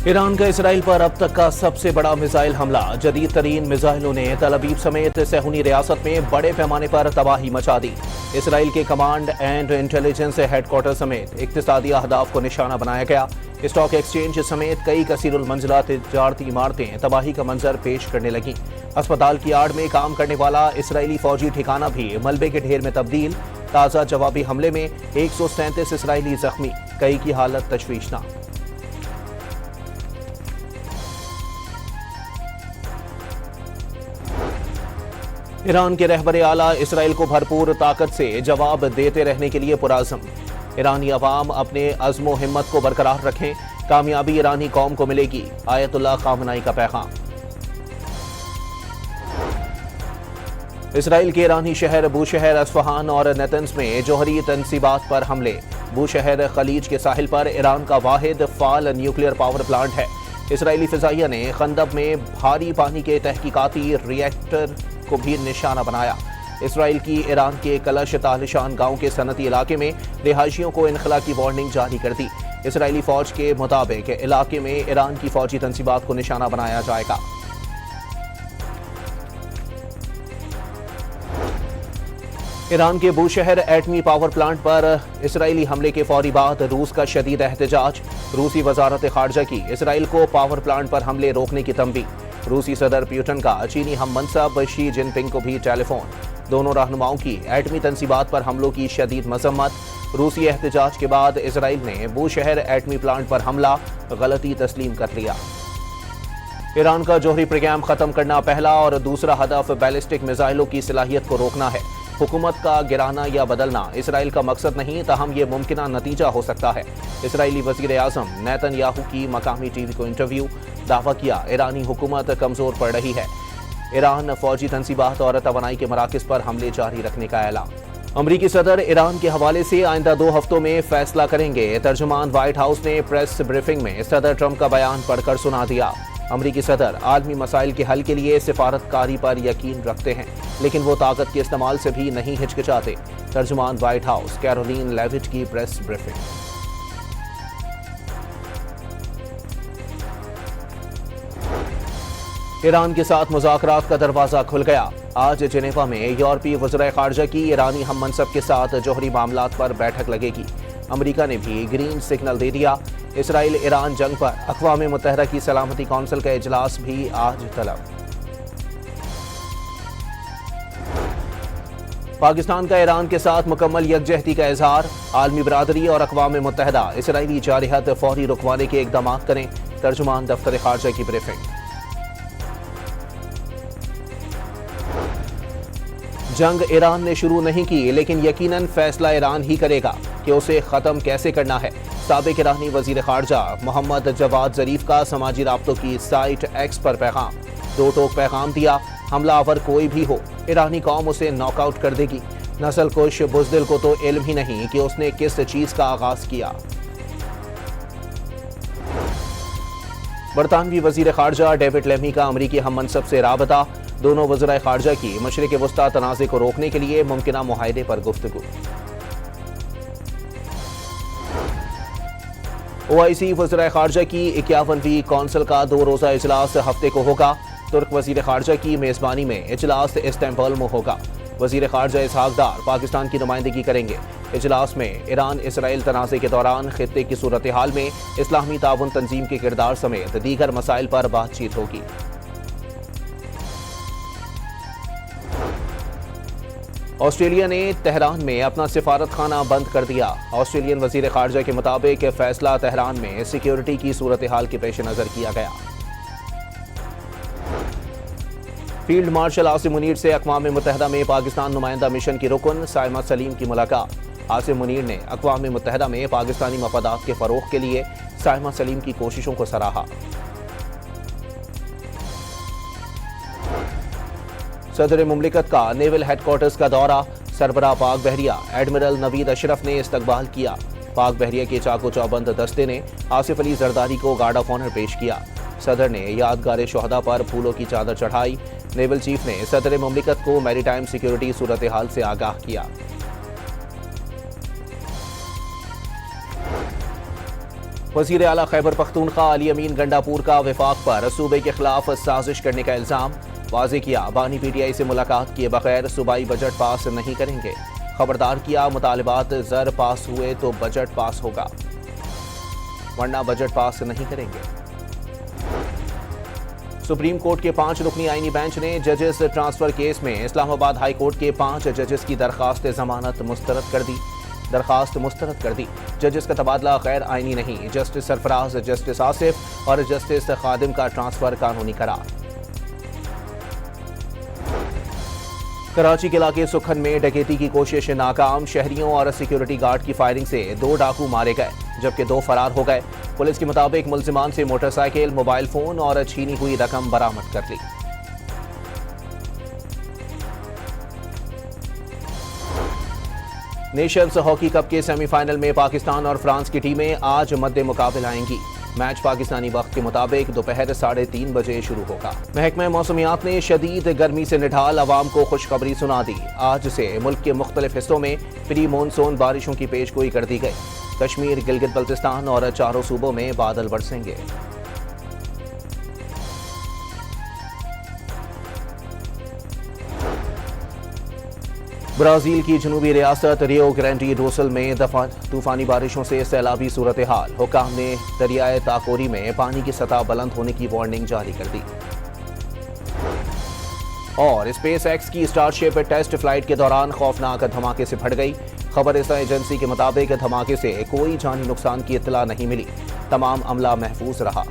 Iran का Israel पर अब तक का सबसे बड़ा मिसाइल हमला। जदीद तरीन मिसाइलों ने तल अवीव समेत सहूनी रियासत में बड़े पैमाने पर तबाही मचा दी। इसराइल के कमांड एंड इंटेलिजेंस हेडक्वार्टर समेत इक्तिसादी अहदाफ को निशाना बनाया गया। स्टॉक एक्सचेंज समेत कई कसीरुल मंजिला तिजारती इमारतें तबाही का मंजर पेश करने लगीं। अस्पताल की आड़ में काम करने वाला इसराइली फौजी ठिकाना भी मलबे के ढेर में तब्दील। ताज़ा जवाबी हमले में 137 इसराइली जख्मी, कई की हालत तशवीशनाक। ईरान के रहबरे आला इसराइल को भरपूर ताकत से जवाब देते रहने के लिए पुरअज़्म। ईरानी अवाम अपने अज़्म व हिम्मत को बरकरार रखें, कामयाबी ईरानी कौम को मिलेगी। आयतुल्लाह खामनाई का पैगाम। इसराइल के ईरानी शहर बूशहर, अस्फहान और नेतन्स में जोहरी तनसीबात पर हमले। बूशहर खलीज के साहिल पर ईरान का वाहिद फाल न्यूक्लियर पावर प्लांट है। इसराइली फिजाइया ने खंदब में भारी पानी के तहकीकाती रिएक्टर को भी निशाना बनाया। इसराइल की ईरान के कलश तालिशान गांव के सनती इलाके में रिहायशियों को इनखला की वार्निंग जारी कर दी। इसराइली फौज के मुताबिक इलाके में ईरान की फौजी तंसीबात को निशाना बनाया जाएगा। ईरान के बूशहर एटमी पावर प्लांट पर इसराइली हमले के फौरी बाद रूस का शदीद एहतजाज। रूसी वजारत खारजा की इसराइल को पावर प्लांट पर हमले रोकने की तंबीह। रूसी सदर पुतिन का चीनी हम मनसब शी जिनपिंग को भी टेलीफोन। दोनों रहनुमाओं की एटमी तंसीबात पर हमलों की शदीद मजम्मत। रूसी एहतजाज के बाद इसराइल ने बूशहर एटमी प्लांट पर हमला गलती तस्लीम कर लिया। ईरान का जोहरी प्रोग्राम खत्म करना पहला और दूसरा हदफ बैलिस्टिक मिसाइलों की सलाहियत को रोकना है। हुकूमत का गिराना या बदलना इसराइल का मकसद नहीं, ताहम ये मुमकिन नतीजा हो सकता है। इसराइली वज़ीर आज़म नेतन्याहू की मकामी टीवी को इंटरव्यू। दावा किया ईरानी हुकूमत कमज़ोर पड़ रही है। ईरान फौजी तंसीबात और तवानाई के मराकज़ पर हमले जारी रखने का ऐलान। अमरीकी सदर ईरान के हवाले से आइंदा 2 हफ्तों में फैसला करेंगे। तर्जुमान व्हाइट हाउस ने प्रेस ब्रीफिंग में सदर ट्रंप का बयान पढ़कर सुना दिया। अमरीकी सदर आलमी मसाइल के हल के लिए सिफारतकारी पर यकीन रखते हैं, लेकिन वो ताकत के इस्तेमाल से भी नहीं हिचकिचाते। तर्जुमान व्हाइट हाउस कैरोलिन लेविट की प्रेस ब्रीफिंग। ईरान के साथ मुज़ाकरात का दरवाजा खुल गया। आज जिनेवा में यूरोपीय वज़ीर ख़ारजा की ईरानी हम मनसब के साथ जोहरी मामलात पर बैठक लगेगी। अमरीका ने भी ग्रीन सिग्नल दे दिया। इसराइल ईरान जंग पर अक़वाम मुत्तहिदा की सलामती कौंसिल का इजलास भी आज तलब। पाकिस्तान का ईरान के साथ मुकम्मल यकजहती का इजहार। आलमी बरादरी और अक़वाम मुत्तहिदा इसराइली जारहत फौरी रुकवाने के इक़दाम करें। तर्जुमान दफ्तर ख़ारजा की ब्रीफिंग। जंग ईरान ने शुरू नहीं की, लेकिन यकीनन फैसला ईरान ही करेगा कि उसे ख़त्म कैसे करना है। साबिक ईरानी वज़ीर ख़ारजा मोहम्मद जवाद ज़रीफ का समाजी राब्तों की साइट एक्स पर पैगाम। 2 टोक पैगाम दिया। हमलावर कोई भी हो, ईरानी कौम उसे नॉकआउट कर देगी। नस्ल कुश बुज़दिल को तो इल्म ही नहीं कि उसने किस चीज़ का आगाज़ किया। बरतानवी वज़ीर ख़ारजा डेविड लेमी का अमरीकी हम मनसब से राबता। दोनों वज़ीर ख़ारजा की मशरिक़ वस्ता तनाज़े को रोकने के लिए मुमकिना मुआहदे पर गुफ्तगू। OIC वज़ीर ख़ारजा की 51वीं कौंसिल का 2 रोज़ा इजलास हफ्ते को होगा। तुर्क वज़ीर ख़ारजा की मेज़बानी में इजलास इस्तांबुल में होगा। वज़ीर ख़ारजा इसहाक़ डार पाकिस्तान की नुमाइंदगी करेंगे। इजलास में ईरान इसराइल तनाज़े के दौरान खित्ते की सूरत हाल में इस्लामी ताउन तंजीम के किरदार समेत दीगर मसाइल पर बातचीत होगी। ऑस्ट्रेलिया ने तेहरान में अपना सिफारत खाना बंद कर दिया। ऑस्ट्रेलियन वज़ीर ख़ारजा के मुताबिक फैसला तेहरान में सिक्योरिटी की सूरत हाल के पेश नज़र किया गया। फील्ड मार्शल आसिम मुनीर से अक़वाम मुत्तहिदा में पाकिस्तान नुमाइंदा मिशन की रुकन साइमा सलीम की मुलाकात। आसिम मुनीर ने अक़वाम मुत्तहिदा में पाकिस्तानी मफादात के फ़रोग़ के लिए साइमा सलीम की कोशिशों को सराहा। सदर मुमलिकत का नेवल हेडक्वार्टर्स का दौरा। सरबराह पाक बहरिया एडमिरल नवीद अशरफ ने इस्तकबाल किया। पाक बहरिया के चाको चौबंद दस्ते ने आसिफ अली जरदारी को गार्ड ऑफ ऑनर पेश किया। सदर ने यादगार शोहदा पर फूलों की चादर चढ़ाई। नेवल चीफ ने सदर मुमलिकत को मैरीटाइम सिक्योरिटी सूरत हाल से आगाह किया। وزیر اعلیٰ خیبر پختونخوا علی امین گنڈاپور کا وفاق پر صوبے کے خلاف سازش کرنے کا الزام، واضح کیا بانی پی ٹی آئی سے ملاقات کیے بغیر صوبائی بجٹ پاس نہیں کریں گے، خبردار کیا مطالبات زر پاس ہوئے تو بجٹ پاس ہوگا ورنہ بجٹ پاس نہیں کریں گے۔ سپریم کورٹ کے 5 رکنی آئینی بینچ نے ججز ٹرانسفر کیس میں اسلام آباد ہائی کورٹ کے 5 ججز کی درخواست ضمانت مسترد کر دی۔ ججز کا تبادلہ غیر آئینی نہیں، جسٹس سرفراز، جسٹس آصف اور جسٹس خادم کا ٹرانسفر قانونی قرار۔ کراچی کے علاقے سکھن میں ڈکیتی کی کوشش ناکام، شہریوں اور سیکیورٹی گارڈ کی فائرنگ سے 2 ڈاکو مارے گئے جبکہ 2 فرار ہو گئے۔ پولیس کے مطابق ملزمان سے موٹر سائیکل، موبائل فون اور چھینی ہوئی رقم برآمد کر لی۔ نیشنز ہاکی کپ کے سیمی فائنل میں پاکستان اور فرانس کی ٹیمیں آج مد مقابل آئیں گی۔ میچ پاکستانی وقت کے مطابق دوپہر 3:30 بجے شروع ہوگا۔ محکمہ موسمیات نے شدید گرمی سے نڈھال عوام کو خوشخبری سنا دی۔ آج سے ملک کے مختلف حصوں میں پری مونسون بارشوں کی پیش گوئی کر دی گئی۔ کشمیر، گلگت بلتستان اور 4 صوبوں میں بادل برسیں گے۔ برازیل کی جنوبی ریاست ریو گرینڈی ڈو سل میں طوفانی بارشوں سے سیلابی صورتحال، حکام نے دریائے تاکوری میں پانی کی سطح بلند ہونے کی وارننگ جاری کر دی۔ اور اسپیس ایکس کی اسٹار شپ ٹیسٹ فلائٹ کے دوران خوفناک دھماکے سے پھٹ گئی۔ خبر رساں ایجنسی کے مطابق دھماکے سے کوئی جانی نقصان کی اطلاع نہیں ملی، تمام عملہ محفوظ رہا۔